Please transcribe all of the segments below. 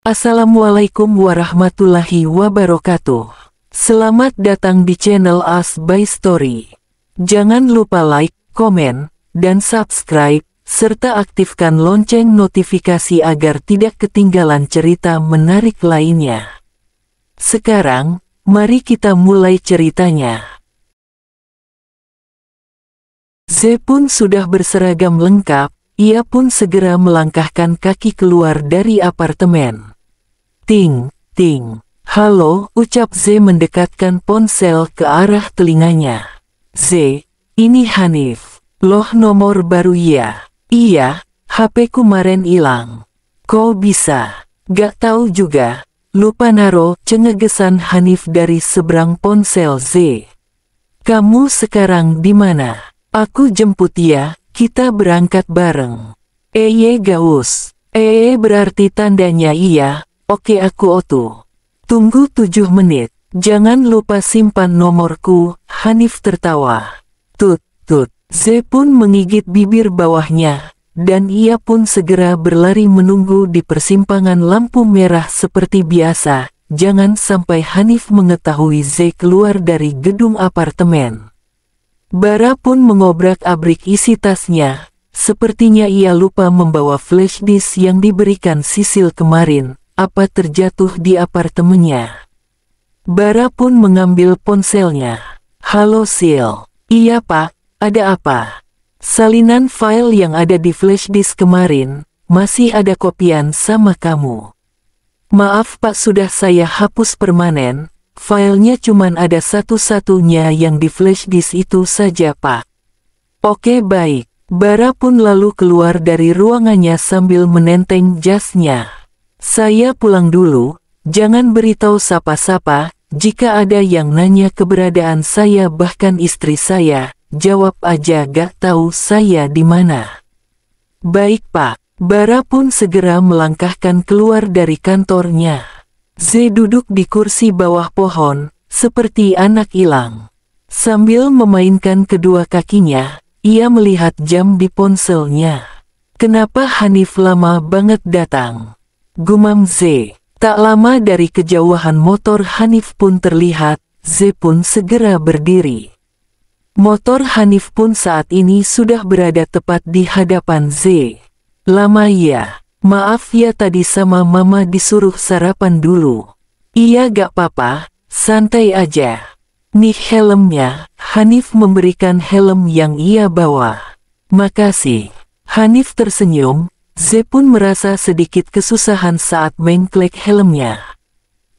Assalamualaikum warahmatullahi wabarakatuh. Selamat datang di channel As by Story. Jangan lupa like, komen, dan subscribe, serta aktifkan lonceng notifikasi agar tidak ketinggalan cerita menarik lainnya. Sekarang, mari kita mulai ceritanya. Z pun sudah berseragam lengkap. Ia pun segera melangkahkan kaki keluar dari apartemen. Ting, ting. Halo, ucap Z mendekatkan ponsel ke arah telinganya. Z, ini Hanif. Loh, nomor baru ya? Iya, HP kemarin hilang. Kok bisa? Gak tahu juga. Lupa naro, cengegesan Hanif dari seberang ponsel Z. Kamu sekarang di mana? Aku jemput ya. Kita berangkat bareng. Gaus. Berarti tandanya iya. Oke, aku otu. Tunggu 7 menit. Jangan lupa simpan nomorku. Hanif tertawa. Tut. Z pun menggigit bibir bawahnya. Dan ia pun segera berlari menunggu di persimpangan lampu merah seperti biasa. Jangan sampai Hanif mengetahui Z keluar dari gedung apartemen. Bara pun mengobrak-abrik isi tasnya. Sepertinya ia lupa membawa flash disk yang diberikan Sisil kemarin. Apa terjatuh di apartemennya? Bara pun mengambil ponselnya. Halo Sil. Iya pak, ada apa? Salinan file yang ada di flash disk kemarin, masih ada kopian sama kamu. Maaf pak, sudah saya hapus permanen. Filenya cuman ada satu-satunya yang di flash disk itu saja pak. Oke baik. Bara pun lalu keluar dari ruangannya sambil menenteng jasnya. Saya pulang dulu, jangan beritahu siapa-siapa. Jika ada yang nanya keberadaan saya bahkan istri saya, jawab aja gak tahu saya di mana. Baik pak. Bara pun segera melangkahkan keluar dari kantornya. Z duduk di kursi bawah pohon, seperti anak hilang. Sambil memainkan kedua kakinya, ia melihat jam di ponselnya. Kenapa Hanif lama banget datang? Gumam Z. Tak lama dari kejauhan motor Hanif pun terlihat, Z pun segera berdiri. Motor Hanif pun saat ini sudah berada tepat di hadapan Z. Lama ya. Maaf ya, tadi sama mama disuruh sarapan dulu. Iya gak apa-apa, santai aja. Nih helmnya. Hanif memberikan helm yang ia bawa. Makasih. Hanif tersenyum. Z pun merasa sedikit kesusahan saat mengklik helmnya.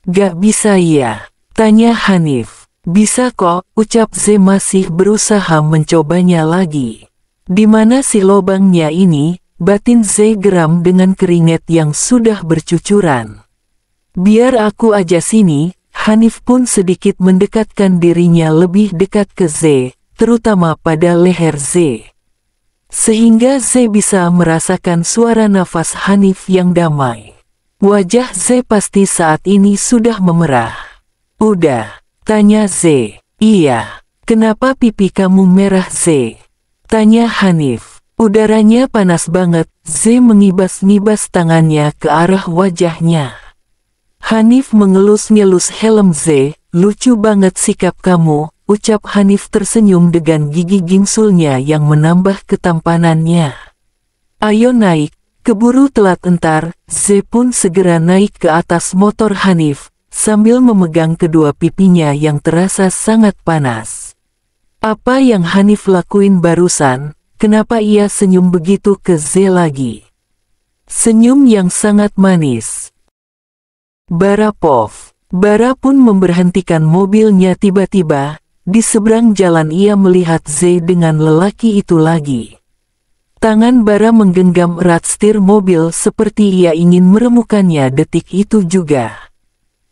Gak bisa ya? Tanya Hanif. Bisa kok, ucap Z masih berusaha mencobanya lagi. Di mana si lobangnya ini? Batin Z geram dengan keringat yang sudah bercucuran. Biar aku aja sini. Hanif pun sedikit mendekatkan dirinya lebih dekat ke Z, terutama pada leher Z. Sehingga Z bisa merasakan suara nafas Hanif yang damai. Wajah Z pasti saat ini sudah memerah. Udah? Tanya Z. Iya. Kenapa pipi kamu merah Z? Tanya Hanif. Udaranya panas banget. Z mengibas-ngibas tangannya ke arah wajahnya. Hanif mengelus-ngelus helm Z. Lucu banget sikap kamu, ucap Hanif tersenyum dengan gigi gingsulnya yang menambah ketampanannya. Ayo naik, keburu telat entar. Z pun segera naik ke atas motor Hanif, sambil memegang kedua pipinya yang terasa sangat panas. Apa yang Hanif lakuin barusan? Kenapa ia senyum begitu ke Z lagi? Senyum yang sangat manis. Bara pun memberhentikan mobilnya tiba-tiba. Di seberang jalan ia melihat Z dengan lelaki itu lagi. Tangan Bara menggenggam erat setir mobil seperti ia ingin meremukannya detik itu juga.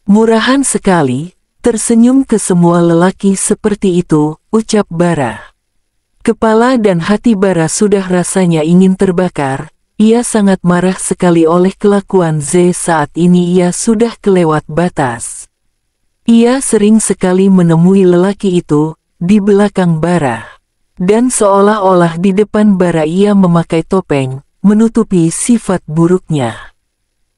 Murahan sekali, tersenyum ke semua lelaki seperti itu, ucap Bara. Kepala dan hati Bara sudah rasanya ingin terbakar. Ia sangat marah sekali oleh kelakuan Z saat ini. Ia sudah kelewat batas. Ia sering sekali menemui lelaki itu di belakang Bara. Dan seolah-olah di depan Bara ia memakai topeng, menutupi sifat buruknya.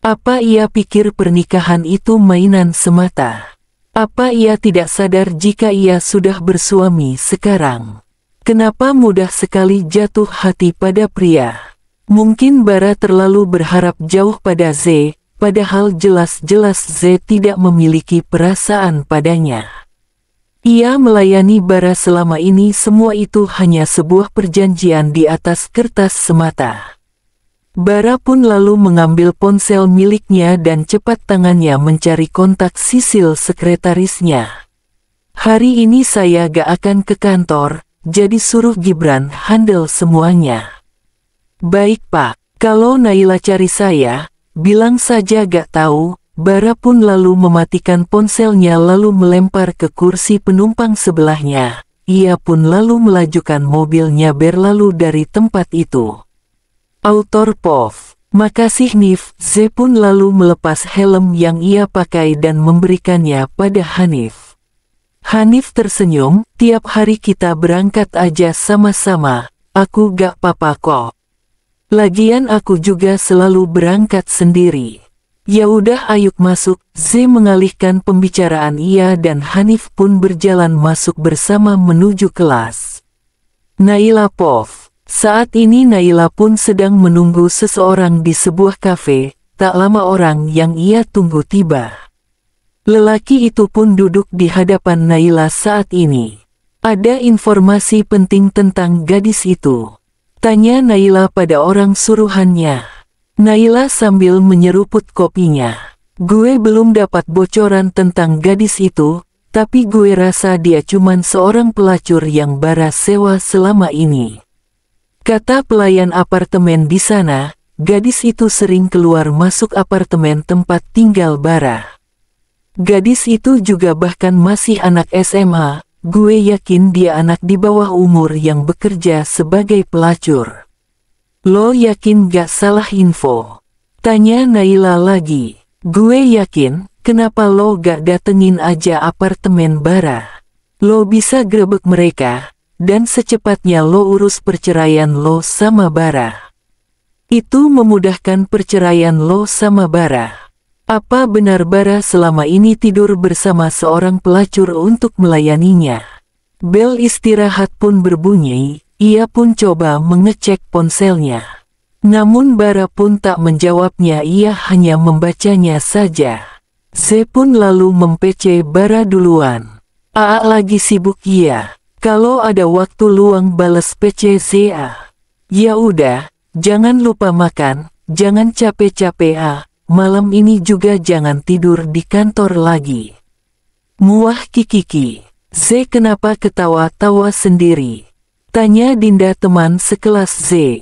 Apa ia pikir pernikahan itu mainan semata? Apa ia tidak sadar jika ia sudah bersuami sekarang? Kenapa mudah sekali jatuh hati pada pria? Mungkin Bara terlalu berharap jauh pada Z, padahal jelas-jelas Z tidak memiliki perasaan padanya. Ia melayani Bara selama ini, semua itu hanya sebuah perjanjian di atas kertas semata. Bara pun lalu mengambil ponsel miliknya dan cepat tangannya mencari kontak Sisil, sekretarisnya. Hari ini saya gak akan ke kantor, jadi suruh Gibran handle semuanya. Baik Pak, kalau Naila cari saya, bilang saja gak tahu. Bara pun lalu mematikan ponselnya lalu melempar ke kursi penumpang sebelahnya. Ia pun lalu melajukan mobilnya berlalu dari tempat itu. Autor POV. Makasih Nif. Z pun lalu melepas helm yang ia pakai dan memberikannya pada Hanif. Hanif tersenyum, tiap hari kita berangkat aja sama-sama, aku gak apa-apa kok. Lagian aku juga selalu berangkat sendiri. Ya udah ayo masuk. Z mengalihkan pembicaraan, ia dan Hanif pun berjalan masuk bersama menuju kelas. Naila POV. Saat ini Naila pun sedang menunggu seseorang di sebuah kafe. Tak lama orang yang ia tunggu tiba. Lelaki itu pun duduk di hadapan Naila saat ini. Ada informasi penting tentang gadis itu, tanya Naila pada orang suruhannya. Naila sambil menyeruput kopinya. Gue belum dapat bocoran tentang gadis itu, tapi gue rasa dia cuman seorang pelacur yang Bara sewa selama ini. Kata pelayan apartemen di sana, gadis itu sering keluar masuk apartemen tempat tinggal Bara. Gadis itu juga bahkan masih anak SMA, gue yakin dia anak di bawah umur yang bekerja sebagai pelacur. Lo yakin gak salah info? Tanya Naila lagi. Gue yakin, kenapa lo gak datengin aja apartemen Bara? Lo bisa grebek mereka, dan secepatnya lo urus perceraian lo sama Bara. Itu memudahkan perceraian lo sama Bara. Apa benar Bara selama ini tidur bersama seorang pelacur untuk melayaninya? Bel istirahat pun berbunyi, ia pun coba mengecek ponselnya. Namun Bara pun tak menjawabnya, ia hanya membacanya saja. Z pun lalu mempece Bara duluan. Aa lagi sibuk ya. Kalau ada waktu luang bales PC ZA. Ya udah, jangan lupa makan, jangan capek-capek malam ini juga jangan tidur di kantor lagi. Muah kikiki. Z kenapa ketawa-tawa sendiri? Tanya Dinda teman sekelas Z.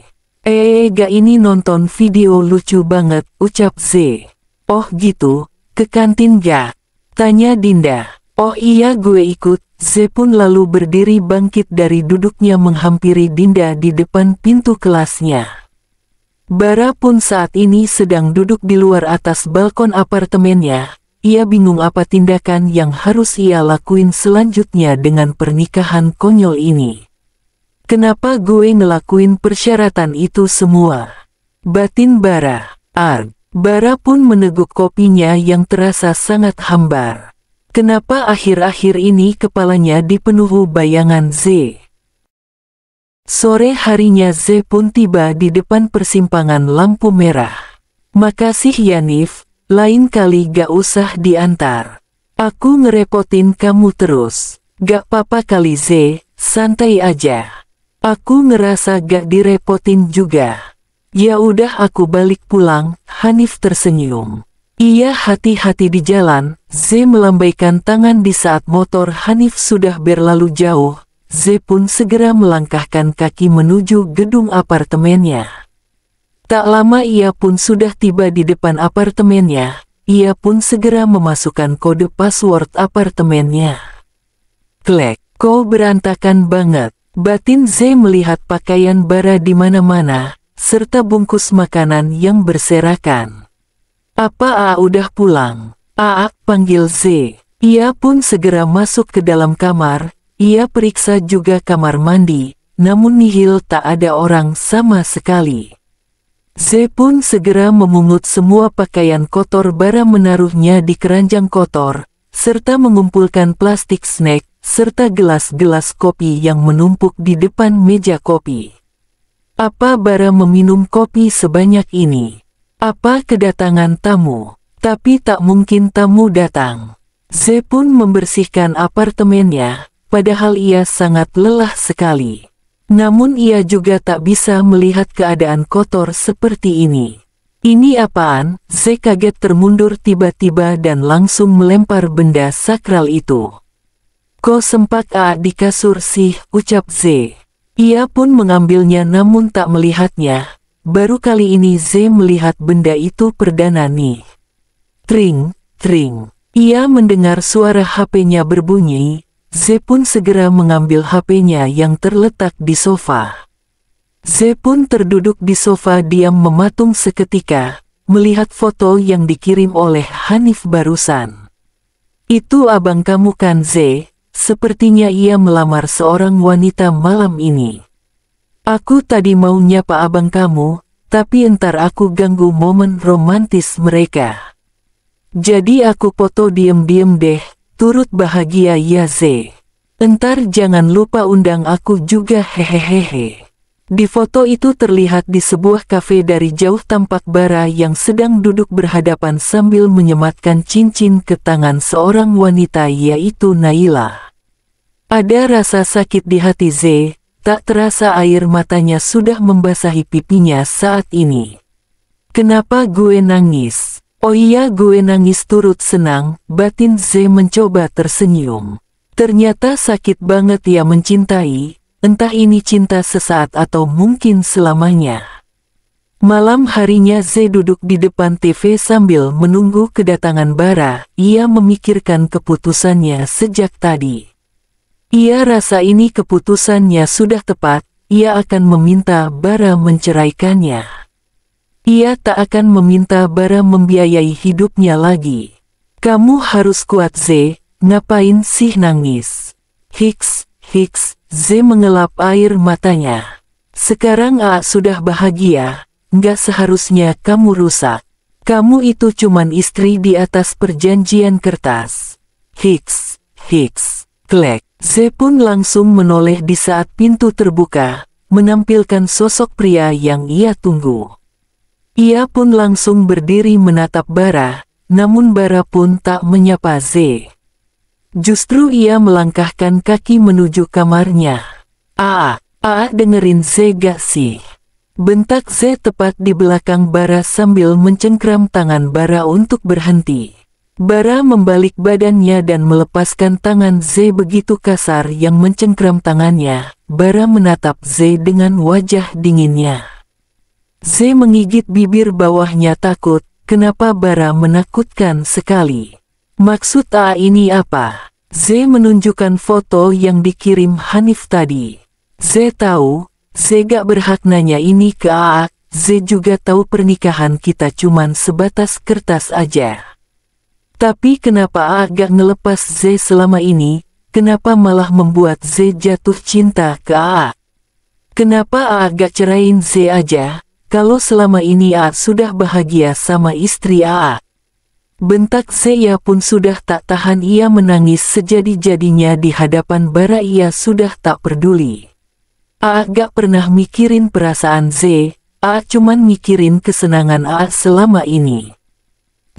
Gak ini nonton video lucu banget, ucap Z. Oh gitu, ke kantin gak? Tanya Dinda. Oh iya gue ikut. Z pun lalu berdiri bangkit dari duduknya menghampiri Dinda di depan pintu kelasnya. Bara pun saat ini sedang duduk di luar atas balkon apartemennya. Ia bingung apa tindakan yang harus ia lakuin selanjutnya dengan pernikahan konyol ini. Kenapa gue ngelakuin persyaratan itu semua? Batin Bara. Bara pun meneguk kopinya yang terasa sangat hambar. Kenapa akhir-akhir ini kepalanya dipenuhi bayangan Z? Sore harinya Z pun tiba di depan persimpangan lampu merah. Makasih ya Nif, lain kali gak usah diantar. Aku ngerepotin kamu terus. Gak apa-apa kali Z, santai aja. Aku ngerasa gak direpotin juga. Ya udah aku balik pulang, Hanif tersenyum. Iya hati-hati di jalan. Z melambaikan tangan di saat motor Hanif sudah berlalu jauh. Z pun segera melangkahkan kaki menuju gedung apartemennya. Tak lama ia pun sudah tiba di depan apartemennya. Ia pun segera memasukkan kode password apartemennya. Klek, kok berantakan banget. Batin Z melihat pakaian Bara di mana-mana, serta bungkus makanan yang berserakan. Apa udah pulang? Panggil Z. Ia pun segera masuk ke dalam kamar. Ia periksa juga kamar mandi, namun nihil, tak ada orang sama sekali. Z pun segera memungut semua pakaian kotor Bara, menaruhnya di keranjang kotor, serta mengumpulkan plastik snack, serta gelas-gelas kopi yang menumpuk di depan meja kopi. Apa Bara meminum kopi sebanyak ini? Apa kedatangan tamu? Tapi tak mungkin tamu datang. Z pun membersihkan apartemennya, padahal ia sangat lelah sekali. Namun ia juga tak bisa melihat keadaan kotor seperti ini. Ini apaan? Z kaget termundur tiba-tiba dan langsung melempar benda sakral itu. Kok sempat di kasur sih, ucap Z. Ia pun mengambilnya namun tak melihatnya. Baru kali ini Z melihat benda itu perdana nih. Tring, tring. Ia mendengar suara HP-nya berbunyi. Z pun segera mengambil HP-nya yang terletak di sofa. Z pun terduduk di sofa diam mematung seketika, melihat foto yang dikirim oleh Hanif barusan. Itu abang kamu kan Z? Sepertinya ia melamar seorang wanita malam ini. Aku tadi mau nyapa abang kamu, tapi entar aku ganggu momen romantis mereka. Jadi aku foto diem-diem deh. Turut bahagia ya Z. Entar jangan lupa undang aku juga, hehehehe. Di foto itu terlihat di sebuah kafe dari jauh tampak Bara yang sedang duduk berhadapan sambil menyematkan cincin ke tangan seorang wanita yaitu Naila. Ada rasa sakit di hati Z, tak terasa air matanya sudah membasahi pipinya saat ini. Kenapa gue nangis? Oh iya, gue nangis turut senang, batin Z mencoba tersenyum. Ternyata sakit banget ya mencintai, entah ini cinta sesaat atau mungkin selamanya. Malam harinya Z duduk di depan TV sambil menunggu kedatangan Bara. Ia memikirkan keputusannya sejak tadi. Ia rasa ini keputusannya sudah tepat, ia akan meminta Bara menceraikannya. Ia tak akan meminta Bara membiayai hidupnya lagi. Kamu harus kuat Z, ngapain sih nangis? Hiks, Z mengelap air matanya. Sekarang sudah bahagia, nggak seharusnya kamu rusak. Kamu itu cuman istri di atas perjanjian kertas. Hiks, klek. Z pun langsung menoleh di saat pintu terbuka, menampilkan sosok pria yang ia tunggu. Ia pun langsung berdiri menatap Bara, namun Bara pun tak menyapa Z. Justru ia melangkahkan kaki menuju kamarnya. Dengerin Z gak sih? Bentak Z tepat di belakang Bara sambil mencengkram tangan Bara untuk berhenti. Bara membalik badannya dan melepaskan tangan Z begitu kasar yang mencengkram tangannya. Bara menatap Z dengan wajah dinginnya. Z menggigit bibir bawahnya takut, kenapa Bara menakutkan sekali. Maksud ini apa? Z menunjukkan foto yang dikirim Hanif tadi. Z tahu, Z gak berhak nanya ini ke Z juga tahu pernikahan kita cuman sebatas kertas aja. Tapi kenapa gak ngelepas Z selama ini? Kenapa malah membuat Z jatuh cinta ke Kenapa gak cerain Z aja? Kalau selama ini sudah bahagia sama istri Bentak Z. Ia pun sudah tak tahan, ia menangis sejadi-jadinya di hadapan Bara. Ia sudah tak peduli. Gak pernah mikirin perasaan Z, cuman mikirin kesenangan selama ini.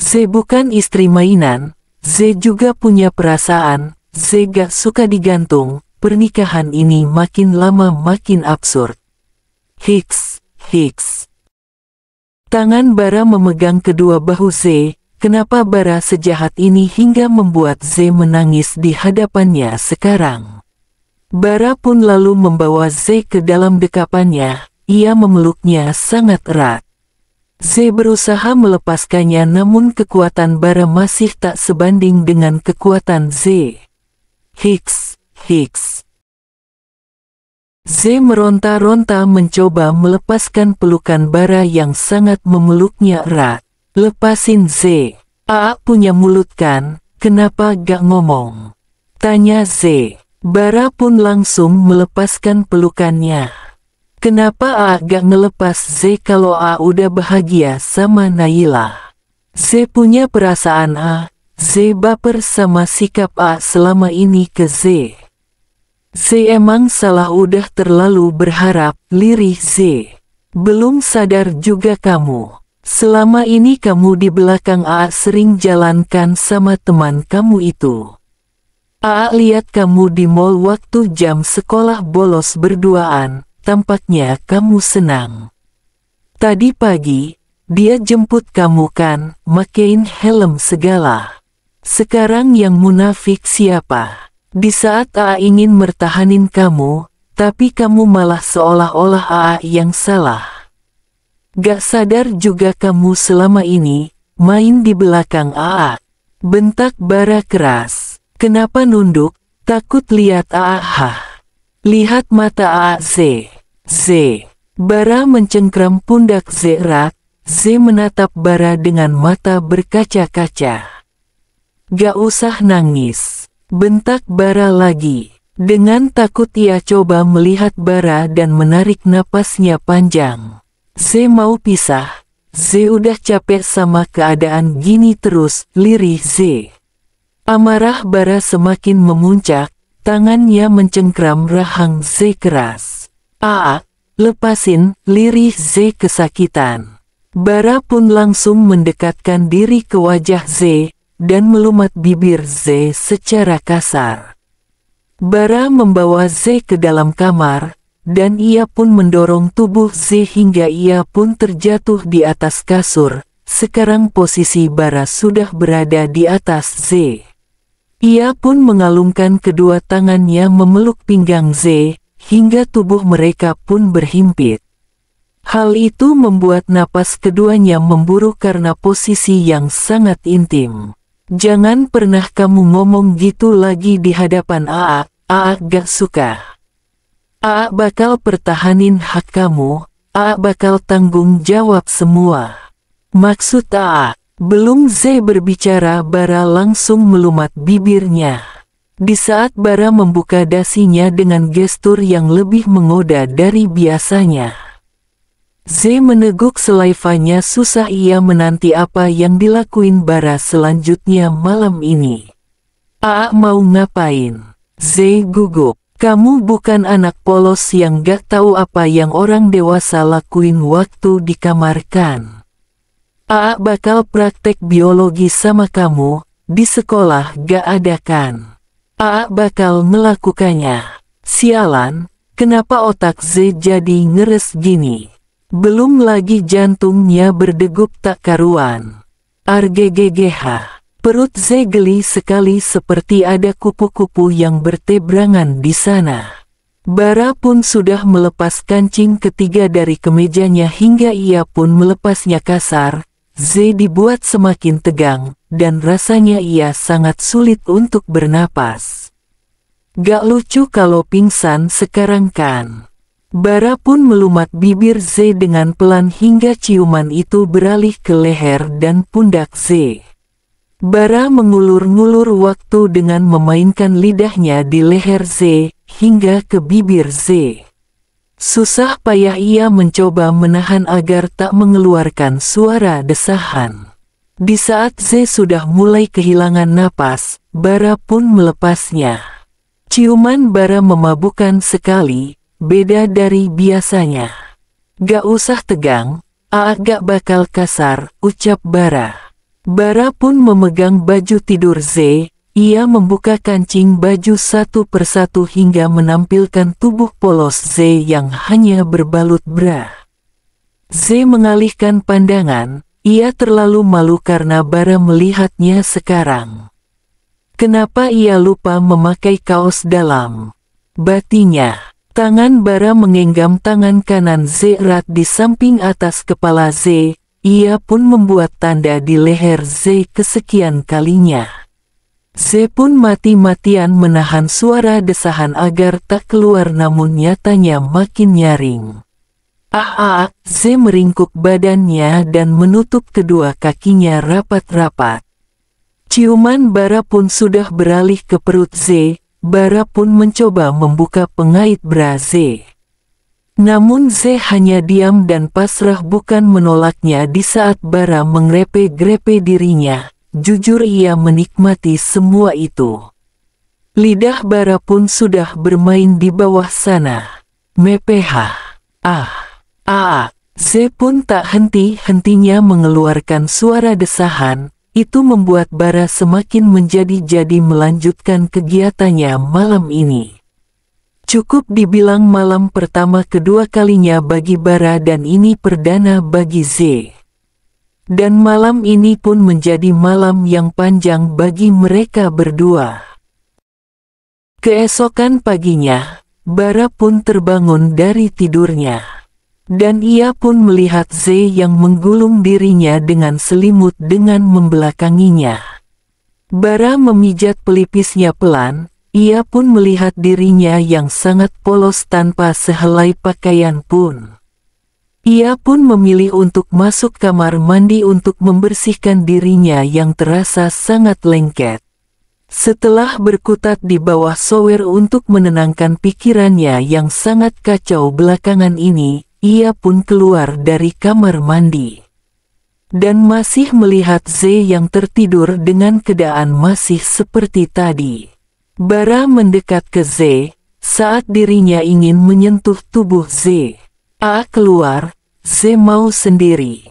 Z bukan istri mainan, Z juga punya perasaan, Z gak suka digantung, pernikahan ini makin lama makin absurd. Hiks. Tangan Bara memegang kedua bahu Z. Kenapa Bara sejahat ini hingga membuat Z menangis di hadapannya sekarang? Bara pun lalu membawa Z ke dalam dekapannya. Ia memeluknya sangat erat. Z berusaha melepaskannya namun kekuatan Bara masih tak sebanding dengan kekuatan Z. Hiks. Z meronta-ronta mencoba melepaskan pelukan Bara yang sangat memeluknya erat. Lepasin Z. Punya mulut kan, kenapa gak ngomong? Tanya Z. Bara pun langsung melepaskan pelukannya. Kenapa A gak ngelepas Z kalau A udah bahagia sama Naila? Z punya perasaan A. Z baper sama sikap A selama ini ke Z. Z emang salah udah terlalu berharap, lirih Z. Belum sadar juga kamu. Selama ini kamu di belakang A sering jalankan sama teman kamu itu. A lihat kamu di mall waktu jam sekolah bolos berduaan. Tampaknya kamu senang. Tadi pagi, dia jemput kamu kan, makein helm segala. Sekarang yang munafik siapa? Di saat A ingin mertahanin kamu, tapi kamu malah seolah-olah A yang salah. Gak sadar juga kamu selama ini, main di belakang A. Bentak Bara keras. Kenapa nunduk? Takut lihat A. Lihat mata A. Z. Bara mencengkram pundak Z erat. Z menatap Bara dengan mata berkaca-kaca. Gak usah nangis. Bentak Bara lagi. Dengan takut ia coba melihat Bara dan menarik napasnya panjang. Z mau pisah. Z udah capek sama keadaan gini terus, lirih Z. Amarah Bara semakin memuncak. Tangannya mencengkram rahang Z keras. Lepasin, lirih Z kesakitan. Bara pun langsung mendekatkan diri ke wajah Z, dan melumat bibir Z secara kasar. Bara membawa Z ke dalam kamar, dan ia pun mendorong tubuh Z hingga ia pun terjatuh di atas kasur. Sekarang posisi Bara sudah berada di atas Z. Ia pun mengalungkan kedua tangannya memeluk pinggang Z, hingga tubuh mereka pun berhimpit. Hal itu membuat napas keduanya memburu karena posisi yang sangat intim. Jangan pernah kamu ngomong gitu lagi di hadapan A. A gak suka. A bakal pertahanin hak kamu. A bakal tanggung jawab semua. Maksud A. Belum Z berbicara, Bara langsung melumat bibirnya. Di saat Bara membuka dasinya dengan gestur yang lebih menggoda dari biasanya. Z meneguk selaifanya, susah ia menanti apa yang dilakuin Bara selanjutnya malam ini. A mau ngapain? Z gugup. Kamu bukan anak polos yang gak tahu apa yang orang dewasa lakuin waktu di kamar kan? A bakal praktek biologi sama kamu, di sekolah gak ada kan? A bakal melakukannya. Sialan, kenapa otak Z jadi ngeres gini? Belum lagi jantungnya berdegup tak karuan. Arggggh, perut Z geli sekali seperti ada kupu-kupu yang bertebarangan di sana. Bara pun sudah melepas kancing ketiga dari kemejanya hingga ia pun melepasnya kasar. Z dibuat semakin tegang, dan rasanya ia sangat sulit untuk bernapas. Gak lucu kalau pingsan sekarang kan? Bara pun melumat bibir Z dengan pelan hingga ciuman itu beralih ke leher dan pundak Z. Bara mengulur-ngulur waktu dengan memainkan lidahnya di leher Z, hingga ke bibir Z. Susah payah ia mencoba menahan agar tak mengeluarkan suara desahan. Di saat Z sudah mulai kehilangan napas, Bara pun melepasnya. Ciuman Bara memabukkan sekali, beda dari biasanya. Gak usah tegang, gak bakal kasar, ucap Bara. Bara pun memegang baju tidur Z. Ia membuka kancing baju satu persatu hingga menampilkan tubuh polos Z yang hanya berbalut bra. Z mengalihkan pandangan, ia terlalu malu karena Bara melihatnya sekarang. Kenapa ia lupa memakai kaos dalam? Batinya, tangan Bara menggenggam tangan kanan Z erat di samping atas kepala Z, ia pun membuat tanda di leher Z kesekian kalinya. Z pun mati-matian menahan suara desahan agar tak keluar namun nyatanya makin nyaring. Z meringkuk badannya dan menutup kedua kakinya rapat-rapat. Ciuman Bara pun sudah beralih ke perut Z, Bara pun mencoba membuka pengait bra Z. Namun Z hanya diam dan pasrah, bukan menolaknya di saat Bara mengrepe-grepe dirinya. Jujur ia menikmati semua itu. Lidah Bara pun sudah bermain di bawah sana. Mepeh. Z pun tak henti-hentinya mengeluarkan suara desahan. Itu membuat Bara semakin menjadi-jadi melanjutkan kegiatannya malam ini. Cukup dibilang malam pertama kedua kalinya bagi Bara dan ini perdana bagi Z. Dan malam ini pun menjadi malam yang panjang bagi mereka berdua. Keesokan paginya, Bara pun terbangun dari tidurnya. Dan ia pun melihat Z yang menggulung dirinya dengan selimut dengan membelakanginya. Bara memijat pelipisnya pelan. Ia pun melihat dirinya yang sangat polos tanpa sehelai pakaian pun. Ia pun memilih untuk masuk kamar mandi untuk membersihkan dirinya yang terasa sangat lengket. Setelah berkutat di bawah shower untuk menenangkan pikirannya yang sangat kacau belakangan ini, ia pun keluar dari kamar mandi. Dan masih melihat Z yang tertidur dengan keadaan masih seperti tadi. Bara mendekat ke Z, saat dirinya ingin menyentuh tubuh Z. Keluar, Z mau sendiri.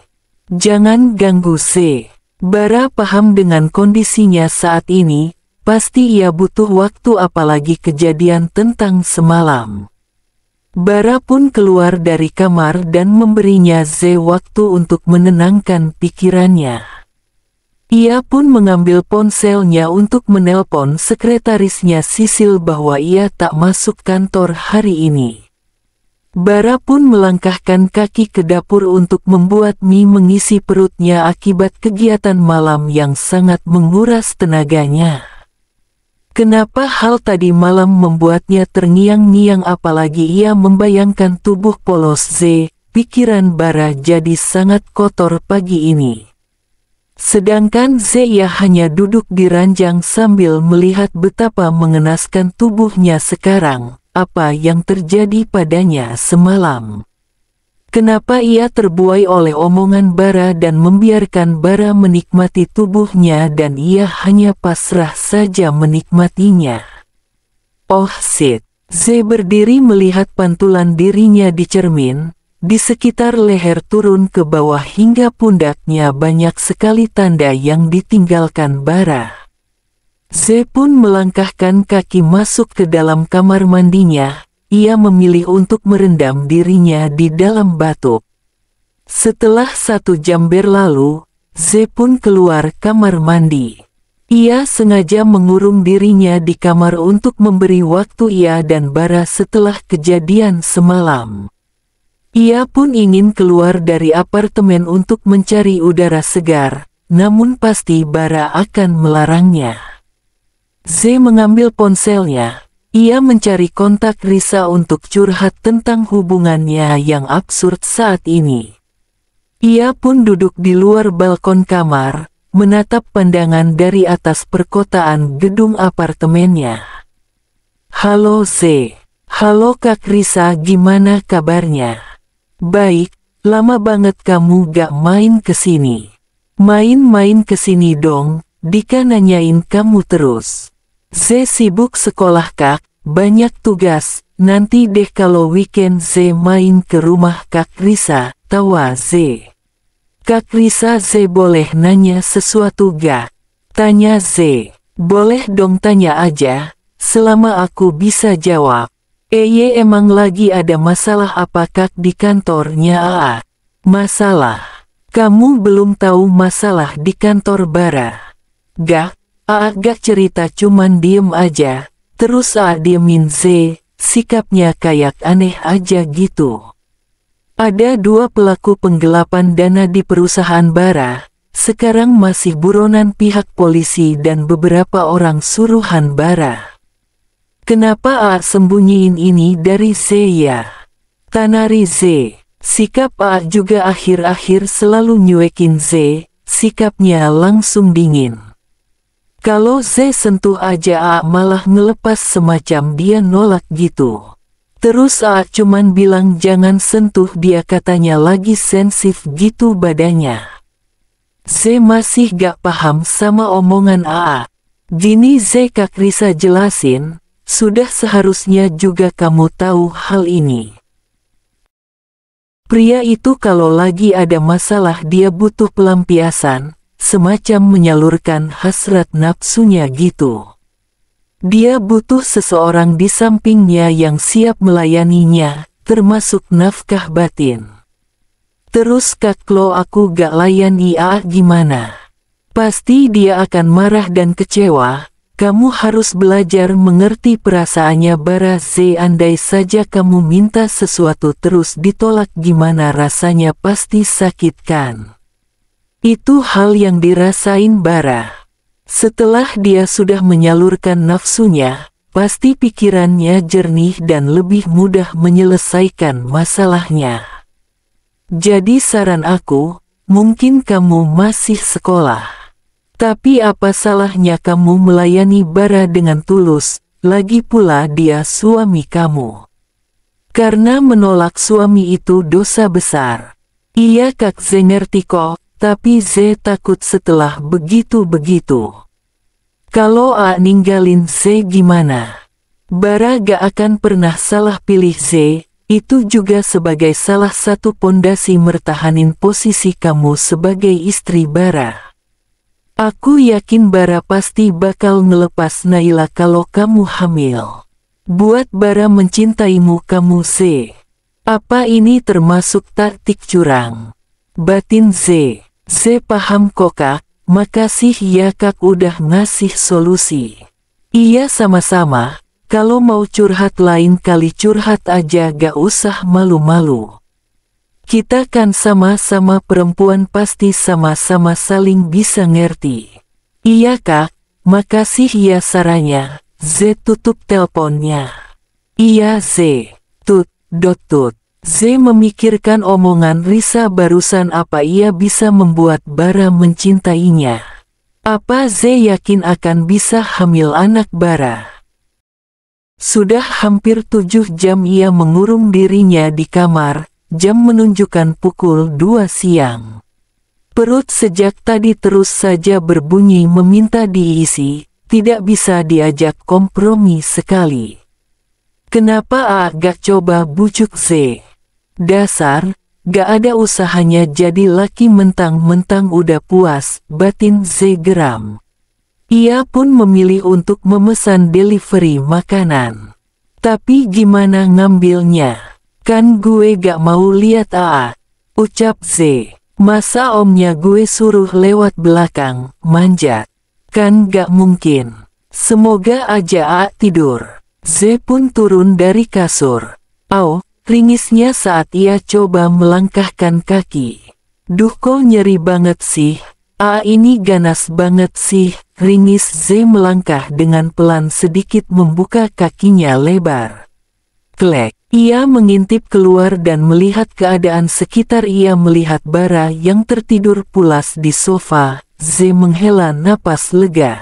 Jangan ganggu Z. Bara paham dengan kondisinya saat ini, pasti ia butuh waktu apalagi kejadian tentang semalam. Bara pun keluar dari kamar dan memberinya Z waktu untuk menenangkan pikirannya. Ia pun mengambil ponselnya untuk menelpon sekretarisnya Sisil bahwa ia tak masuk kantor hari ini. Bara pun melangkahkan kaki ke dapur untuk membuat mie mengisi perutnya akibat kegiatan malam yang sangat menguras tenaganya. Kenapa hal tadi malam membuatnya terngiang-ngiang apalagi ia membayangkan tubuh polos Z, pikiran Bara jadi sangat kotor pagi ini. Sedangkan Z ia hanya duduk di ranjang sambil melihat betapa mengenaskan tubuhnya sekarang, apa yang terjadi padanya semalam. Kenapa ia terbuai oleh omongan Bara dan membiarkan Bara menikmati tubuhnya dan ia hanya pasrah saja menikmatinya. Oh shit, Z berdiri melihat pantulan dirinya di cermin. Di sekitar leher turun ke bawah hingga pundaknya banyak sekali tanda yang ditinggalkan Bara. Z pun melangkahkan kaki masuk ke dalam kamar mandinya. Ia memilih untuk merendam dirinya di dalam batub. Setelah 1 jam berlalu, Z pun keluar kamar mandi. Ia sengaja mengurung dirinya di kamar untuk memberi waktu ia dan Bara setelah kejadian semalam. Ia pun ingin keluar dari apartemen untuk mencari udara segar, namun pasti Bara akan melarangnya. Z mengambil ponselnya, ia mencari kontak Risa untuk curhat tentang hubungannya yang absurd saat ini. Ia pun duduk di luar balkon kamar, menatap pandangan dari atas perkotaan gedung apartemennya. Halo Z, halo Kak Risa, gimana kabarnya? Baik, lama banget kamu gak main kesini. Main-main kesini dong, Dika nanyain kamu terus. Z sibuk sekolah Kak, banyak tugas, nanti deh kalau weekend Z main ke rumah Kak Risa, tawa Z. Kak Risa, Z boleh nanya sesuatu gak? Tanya Z. Boleh dong, tanya aja, selama aku bisa jawab. Emang lagi ada masalah apa Kak di kantornya? Masalah? Kamu belum tahu masalah di kantor Bara? Gak cerita, cuman diem aja. Terus diemin Z, sikapnya kayak aneh aja gitu. Ada 2 pelaku penggelapan dana di perusahaan Bara, sekarang masih buronan pihak polisi dan beberapa orang suruhan Bara. Kenapa sembunyiin ini dari Z ya? Tanari Z. Sikap juga akhir-akhir selalu nyuekin Z, sikapnya langsung dingin. Kalau Z sentuh aja malah ngelepas semacam dia nolak gitu. Terus A cuman bilang jangan sentuh dia, katanya lagi sensitif gitu badannya. Z masih gak paham sama omongan AA. Gini Z, Kak Risa jelasin, sudah seharusnya juga kamu tahu hal ini. Pria itu kalau lagi ada masalah dia butuh pelampiasan, semacam menyalurkan hasrat nafsunya gitu. Dia butuh seseorang di sampingnya yang siap melayaninya, termasuk nafkah batin. Terus kalau aku gak layani A gimana? Pasti dia akan marah dan kecewa. Kamu harus belajar mengerti perasaannya Bara Z. Andai saja kamu minta sesuatu terus ditolak, gimana rasanya, pasti sakit kan? Itu hal yang dirasain Bara. Setelah dia sudah menyalurkan nafsunya, pasti pikirannya jernih dan lebih mudah menyelesaikan masalahnya. Jadi saran aku, mungkin kamu masih sekolah. Tapi apa salahnya kamu melayani Bara dengan tulus, lagi pula dia suami kamu. Karena menolak suami itu dosa besar. Iya Kak Z ngerti kok. Tapi Z takut setelah begitu-begitu. Kalau A ninggalin Z gimana? Bara gak akan pernah salah pilih Z, itu juga sebagai salah satu pondasi mertahanin posisi kamu sebagai istri Bara. Aku yakin Bara pasti bakal ngelepas Naila kalau kamu hamil. Buat Bara mencintaimu kamu Z. Apa ini termasuk taktik curang? Batin Z. Z paham kok Kak, makasih ya Kak udah ngasih solusi. Iya sama-sama, kalau mau curhat lain kali curhat aja, gak usah malu-malu. Kita kan sama-sama perempuan, pasti sama-sama saling bisa ngerti. Iya Kak, makasih ya sarannya. Z tutup teleponnya. Iya Z, tut. Z memikirkan omongan Risa barusan, apa ia bisa membuat Bara mencintainya. Apa Z yakin akan bisa hamil anak Bara? Sudah hampir 7 jam ia mengurung dirinya di kamar, jam menunjukkan pukul 2 siang. Perut sejak tadi terus saja berbunyi meminta diisi, tidak bisa diajak kompromi sekali. Kenapa A gak coba bujuk Z? Dasar, gak ada usahanya jadi laki, mentang-mentang udah puas, batin Z geram. Ia pun memilih untuk memesan delivery makanan. Tapi gimana ngambilnya? Kan gue gak mau lihat A, ucap Z. Masa omnya gue suruh lewat belakang, manjat? Kan gak mungkin. Semoga aja A tidur. Z pun turun dari kasur. Au, ringisnya saat ia coba melangkahkan kaki. Duh kok nyeri banget sih. A ini ganas banget sih. Ringis Z melangkah dengan pelan, sedikit membuka kakinya lebar. Klek. Ia mengintip keluar dan melihat keadaan sekitar. Ia melihat Bara yang tertidur pulas di sofa. Z menghela napas lega.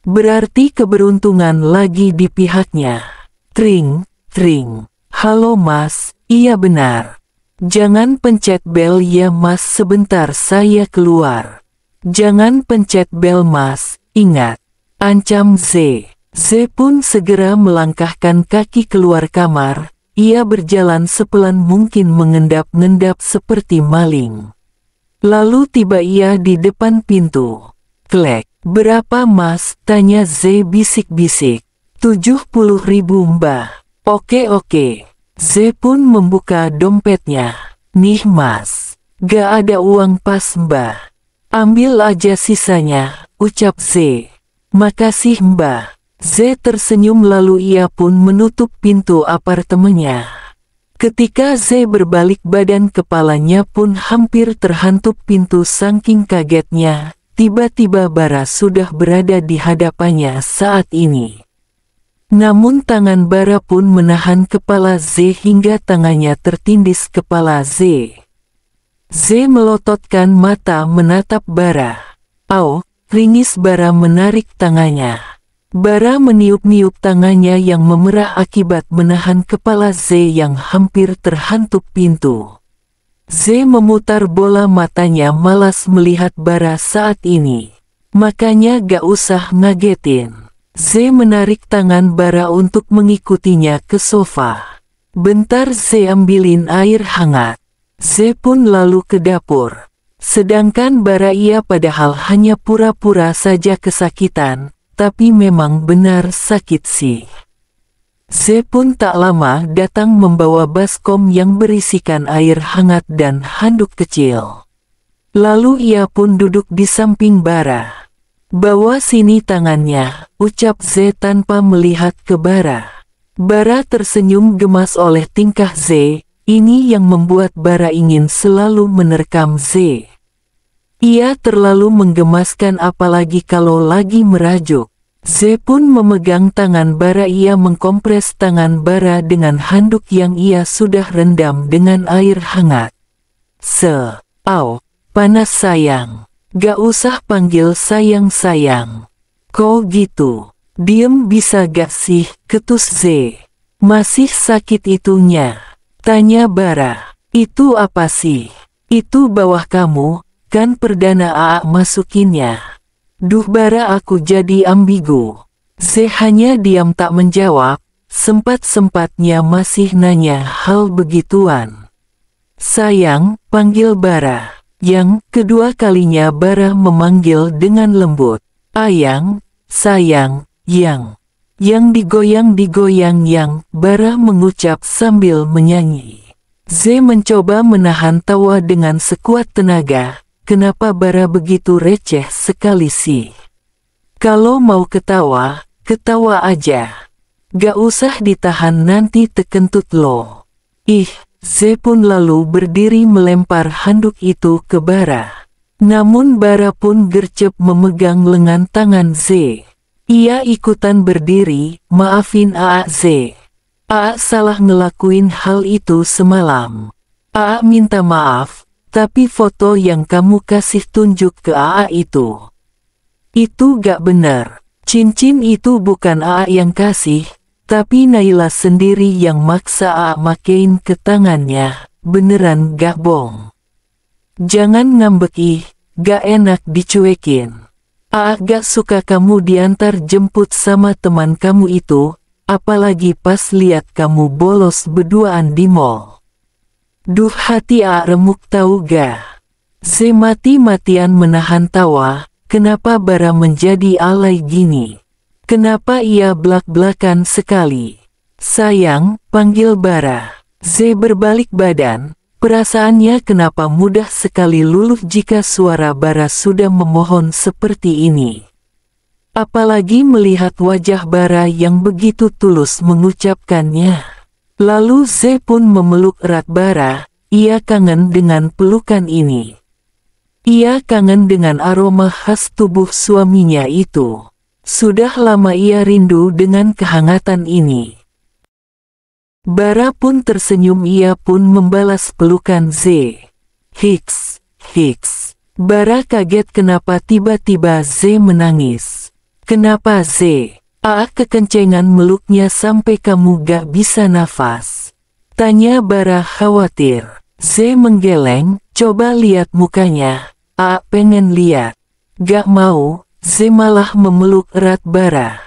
Berarti keberuntungan lagi di pihaknya. Tring, tring. Halo Mas, iya benar. Jangan pencet bel ya Mas, sebentar saya keluar. Jangan pencet bel Mas, ingat. Ancam Z. Z pun segera melangkahkan kaki keluar kamar. Ia berjalan sepelan mungkin, mengendap-ngendap seperti maling. Lalu tiba ia di depan pintu. Klek. Berapa Mas? Tanya Z bisik-bisik. 70.000 Mbah. Oke. Z pun membuka dompetnya. Nih Mas. Gak ada uang pas Mbah. Ambil aja sisanya, ucap Z. Makasih Mbah. Z tersenyum lalu ia pun menutup pintu apartemennya. Ketika Z berbalik badan, kepalanya pun hampir terhantuk pintu saking kagetnya. Tiba-tiba Bara sudah berada di hadapannya saat ini. Namun tangan Bara pun menahan kepala Z hingga tangannya tertindis kepala Z. Z melototkan mata menatap Bara. Au, ringis Bara menarik tangannya. Bara meniup-niup tangannya yang memerah akibat menahan kepala Z yang hampir terhantuk pintu. Z memutar bola matanya malas melihat Bara saat ini. Makanya gak usah ngagetin. Z menarik tangan Bara untuk mengikutinya ke sofa. Bentar Z ambilin air hangat. Z pun lalu ke dapur. Sedangkan Bara ia padahal hanya pura-pura saja kesakitan, tapi memang benar sakit sih. Z pun tak lama datang membawa baskom yang berisikan air hangat dan handuk kecil. Lalu ia pun duduk di samping Bara. "Bawa sini tangannya," ucap Z tanpa melihat ke Bara. Bara tersenyum gemas oleh tingkah Z, ini yang membuat Bara ingin selalu menerkam Z. Ia terlalu menggemaskan apalagi kalau lagi merajuk. Z pun memegang tangan Bara, ia mengkompres tangan Bara dengan handuk yang ia sudah rendam dengan air hangat. "Au, panas sayang. Gak usah panggil sayang-sayang. Kok gitu? Diem bisa gak sih?" ketus Z. "Masih sakit itunya?" tanya Bara. "Itu apa sih?" "Itu bawah kamu, kan perdana AA masukinnya." Duh, Bara aku jadi ambigu. Z hanya diam tak menjawab, sempat-sempatnya masih nanya hal begituan. "Sayang," panggil Bara. Yang kedua kalinya Bara memanggil dengan lembut. "Ayang, sayang, yang." Yang digoyang-digoyang yang, Bara mengucap sambil menyanyi. Z mencoba menahan tawa dengan sekuat tenaga. Kenapa Bara begitu receh sekali sih? Kalau mau ketawa, ketawa aja. Gak usah ditahan nanti tekentut lo. Ih, Z pun lalu berdiri melempar handuk itu ke Bara. Namun Bara pun gercep memegang lengan tangan Z. Ia ikutan berdiri, "Maafin AA Z. AA salah ngelakuin hal itu semalam. AA minta maaf. Tapi foto yang kamu kasih tunjuk ke AA itu gak benar. Cincin itu bukan AA yang kasih, tapi Naila sendiri yang maksa AA makein ke tangannya. Beneran gak bohong. Jangan ngambek ih, gak enak dicuekin. AA gak suka kamu diantar jemput sama teman kamu itu, apalagi pas lihat kamu bolos berduaan di mall. Duh, hati AA remuk tahu gak?" Z mati-matian menahan tawa. Kenapa Bara menjadi alay gini? Kenapa ia blak-blakan sekali? "Sayang," panggil Bara. Z berbalik badan. Perasaannya kenapa mudah sekali luluh jika suara Bara sudah memohon seperti ini. Apalagi melihat wajah Bara yang begitu tulus mengucapkannya. Lalu Z pun memeluk erat Bara. Ia kangen dengan pelukan ini. Ia kangen dengan aroma khas tubuh suaminya itu. Sudah lama ia rindu dengan kehangatan ini. Bara pun tersenyum, ia pun membalas pelukan Z. "Hiks, hiks." Bara kaget kenapa tiba-tiba Z menangis. "Kenapa Z?" "AA kekencengan meluknya sampai kamu gak bisa nafas," tanya Bara khawatir. Z menggeleng, "Coba lihat mukanya, AA pengen lihat." "Gak mau." Z malah memeluk erat Bara.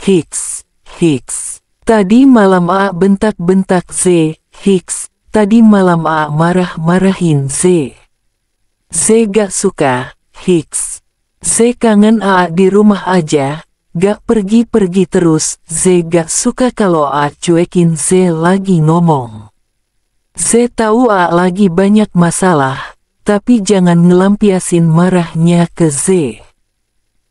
"Hiks, hiks." "Tadi malam AA bentak-bentak Z." "Hiks." "Tadi malam AA marah-marahin Z." Z gak suka. "Hiks." Z kangen AA di rumah aja. Gak pergi-pergi terus. Z gak suka kalau AA cuekin Z lagi ngomong. Z tahu AA lagi banyak masalah, tapi jangan ngelampiasin marahnya ke Z.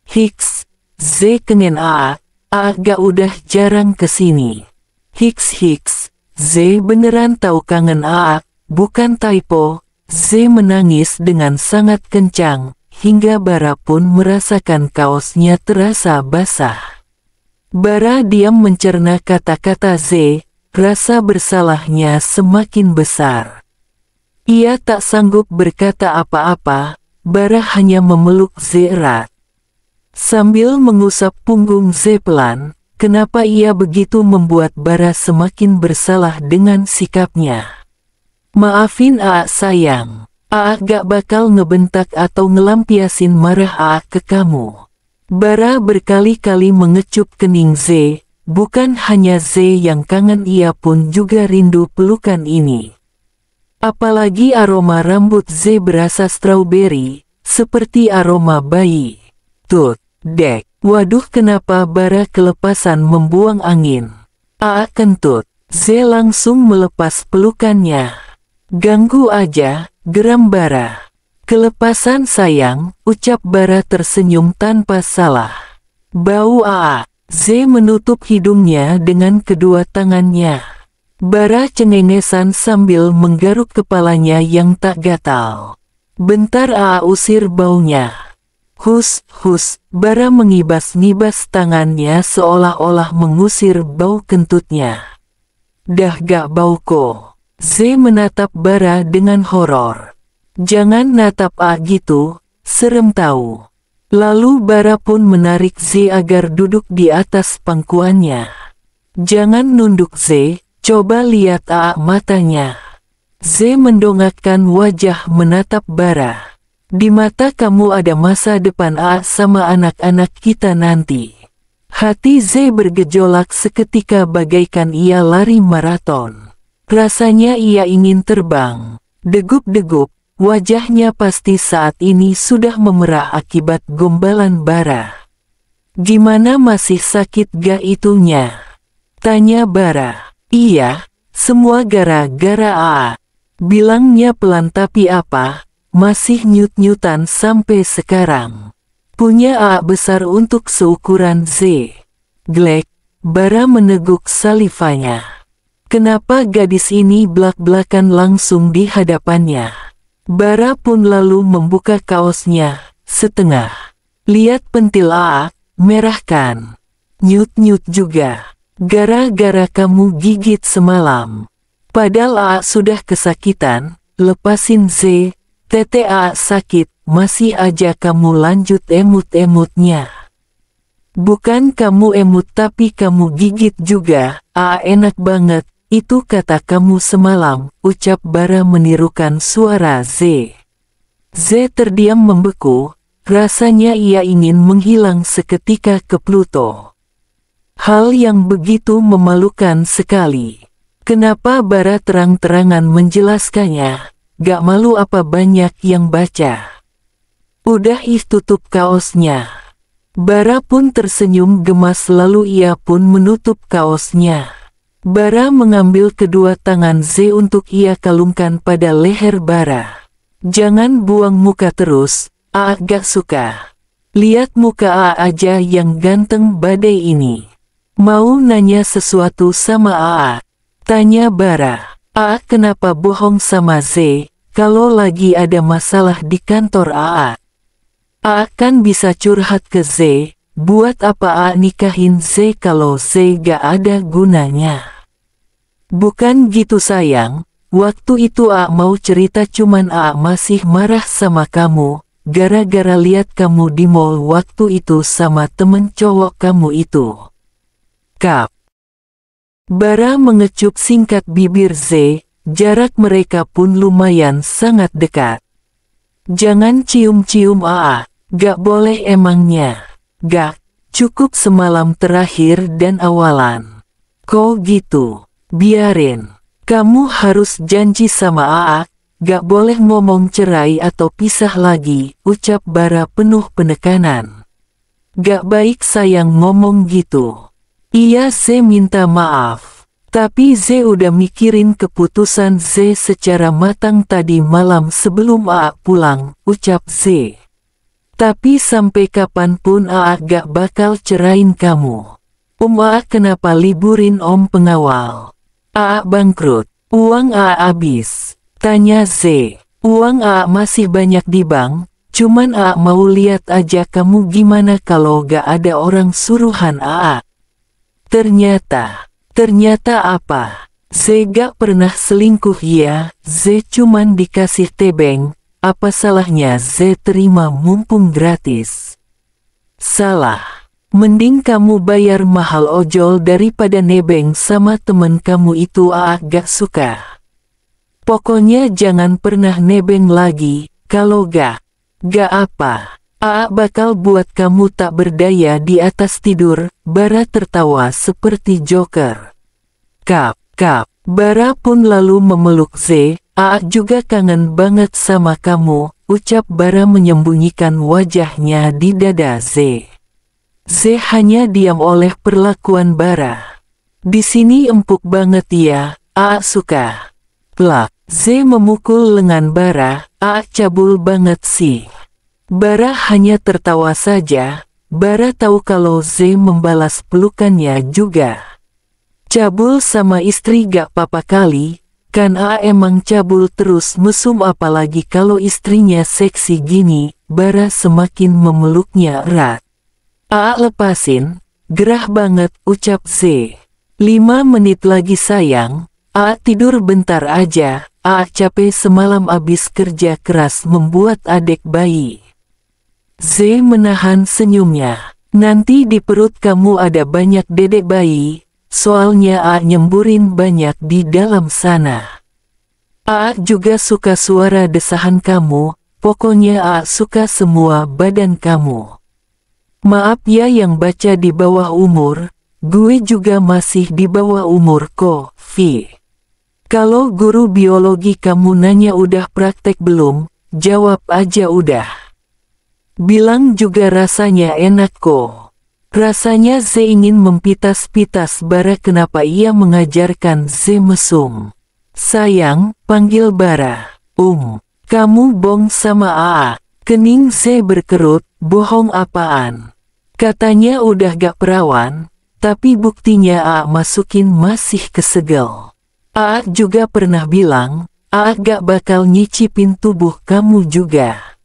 "Hiks." Z kengen AA. "AA gak udah jarang kesini." "Hiks, hiks." Z beneran tahu kangen AA, bukan typo. Z menangis dengan sangat kencang. Hingga Bara pun merasakan kaosnya terasa basah. Bara diam mencerna kata-kata Z, rasa bersalahnya semakin besar. Ia tak sanggup berkata apa-apa, Bara hanya memeluk Z erat. Sambil mengusap punggung Z pelan, kenapa ia begitu membuat Bara semakin bersalah dengan sikapnya. Maafin Aa sayang, Aa gak bakal ngebentak atau ngelampiasin marah Aa ke kamu. Bara berkali-kali mengecup kening Z, bukan hanya Z yang kangen, ia pun juga rindu pelukan ini. Apalagi aroma rambut Z berasa strawberry, seperti aroma bayi. Tut, dek, waduh kenapa Bara kelepasan membuang angin. Aa kentut, Z langsung melepas pelukannya. Ganggu aja, geram Bara. Kelepasan sayang, ucap Bara tersenyum tanpa salah. Bau Aa, Z menutup hidungnya dengan kedua tangannya. Bara cengengesan sambil menggaruk kepalanya yang tak gatal. Bentar Aa usir baunya. Hus, Bara mengibas-ngibas tangannya seolah-olah mengusir bau kentutnya. Dah gak bau kok. Z menatap Bara dengan horor. Jangan natap Aa gitu, serem tahu. Lalu Bara pun menarik Z agar duduk di atas pangkuannya. Jangan nunduk Z, coba lihat Aa matanya. Z mendongakkan wajah menatap Bara. Di mata kamu ada masa depan Aa sama anak-anak kita nanti. Hati Z bergejolak seketika bagaikan ia lari maraton. Rasanya ia ingin terbang. Degup-degup, wajahnya pasti saat ini sudah memerah akibat gombalan Bara. Gimana masih sakit gak itunya? Tanya Bara. Iya, semua gara-gara Aa. Bilangnya pelan tapi apa? Masih nyut-nyutan sampai sekarang. Punya Aa besar untuk seukuran Z. Glek, Bara meneguk salivanya. Kenapa gadis ini blak-blakan langsung di hadapannya? Bara pun lalu membuka kaosnya, setengah. Lihat pentil Aa, merah kan? Nyut-nyut juga. Gara-gara kamu gigit semalam. Padahal Aa sudah kesakitan, lepasin Z. Tete Aa sakit, masih aja kamu lanjut emut-emutnya. Bukan kamu emut tapi kamu gigit juga, Aa enak banget, itu kata kamu semalam, ucap Bara menirukan suara Z. Z terdiam membeku, rasanya ia ingin menghilang seketika ke Pluto. Hal yang begitu memalukan sekali. Kenapa Bara terang-terangan menjelaskannya? Gak malu apa banyak yang baca? Udah tutup kaosnya. Bara pun tersenyum gemas lalu ia pun menutup kaosnya. Bara mengambil kedua tangan Z untuk ia kalungkan pada leher Bara. Jangan buang muka terus, Aa gak suka. Lihat muka Aa aja yang ganteng badai ini. Mau nanya sesuatu sama Aa? Tanya Bara. Aa kenapa bohong sama Z, kalau lagi ada masalah di kantor Aa? Aa kan bisa curhat ke Z, buat apa Aa nikahin Z kalau Z gak ada gunanya? Bukan gitu sayang, waktu itu Aa mau cerita cuman Aa masih marah sama kamu, gara-gara lihat kamu di mall waktu itu sama temen cowok kamu itu. Kap. Bara mengecup singkat bibir Z, jarak mereka pun lumayan sangat dekat. Jangan cium-cium Aa, gak boleh emangnya. Gak, cukup semalam terakhir dan awalan. Kok gitu, biarin. Kamu harus janji sama Aa, gak boleh ngomong cerai atau pisah lagi, ucap Bara penuh penekanan. Gak baik sayang ngomong gitu. Iya Z minta maaf. Tapi Z udah mikirin keputusan Z secara matang tadi malam sebelum Aa pulang, ucap Z. Tapi sampai kapanpun Aa gak bakal cerain kamu. Aa kenapa liburin pengawal? Aa bangkrut, uang Aa habis. Tanya Z. Uang Aa masih banyak di bank, cuman Aa mau lihat aja kamu gimana kalau gak ada orang suruhan Aa. Ternyata apa? Z gak pernah selingkuh ya, Z cuman dikasih tebeng, apa salahnya Z terima mumpung gratis? Salah. Mending kamu bayar mahal ojol daripada nebeng sama temen kamu itu. Gak suka. Pokoknya jangan pernah nebeng lagi, kalau gak apa. Bakal buat kamu tak berdaya di atas tidur. Bara tertawa seperti Joker. Kap. Bara pun lalu memeluk Z. Juga kangen banget sama kamu, ucap Bara menyembunyikan wajahnya di dada Z. Z hanya diam oleh perlakuan Bara. Di sini empuk banget ya, suka. Plak. Z memukul lengan Bara. Cabul banget sih. Bara hanya tertawa saja. Bara tahu kalau Z membalas pelukannya juga. Cabul sama istri gak apa-apa kali, kan emang cabul terus mesum, apalagi kalau istrinya seksi gini. Bara semakin memeluknya erat. Lepasin, gerah banget, ucap Z. 5 menit lagi sayang, tidur bentar aja, capek semalam abis kerja keras membuat adek bayi. Z menahan senyumnya. Nanti di perut kamu ada banyak dedek bayi, soalnya nyemburin banyak di dalam sana. Juga suka suara desahan kamu, pokoknya suka semua badan kamu. Maaf ya yang baca di bawah umur, gue juga masih di bawah umur kok, Vi. Kalau guru biologi kamu nanya udah praktek belum, jawab aja udah. Bilang juga rasanya enak kok. Rasanya Z ingin mempitas-pitas Bara kenapa ia mengajarkan Z mesum. Sayang, panggil Bara. Kamu bong sama Kening Z berkerut, bohong apaan? Katanya udah gak perawan, tapi buktinya masukin masih kesegel. Juga pernah bilang, gak bakal nyicipin tubuh kamu juga.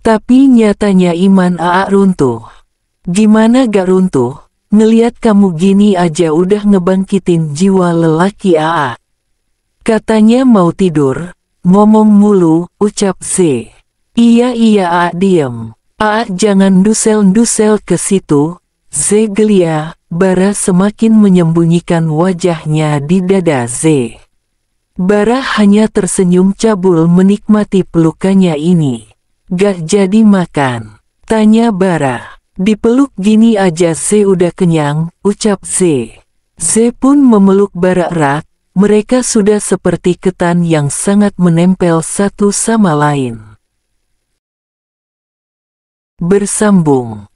Tapi nyatanya iman runtuh. Gimana gak runtuh? Ngeliat kamu gini aja udah ngebangkitin jiwa lelaki Katanya mau tidur, ngomong mulu, ucap Z. Iya diem. Jangan dusel-dusel ke situ. Z gelia. Bara semakin menyembunyikan wajahnya di dada Z. Bara hanya tersenyum cabul menikmati pelukannya ini. Gak jadi makan? Tanya Bara. Dipeluk gini aja Z udah kenyang, ucap Z. Z pun memeluk Bara erat. Mereka sudah seperti ketan yang sangat menempel satu sama lain. Bersambung.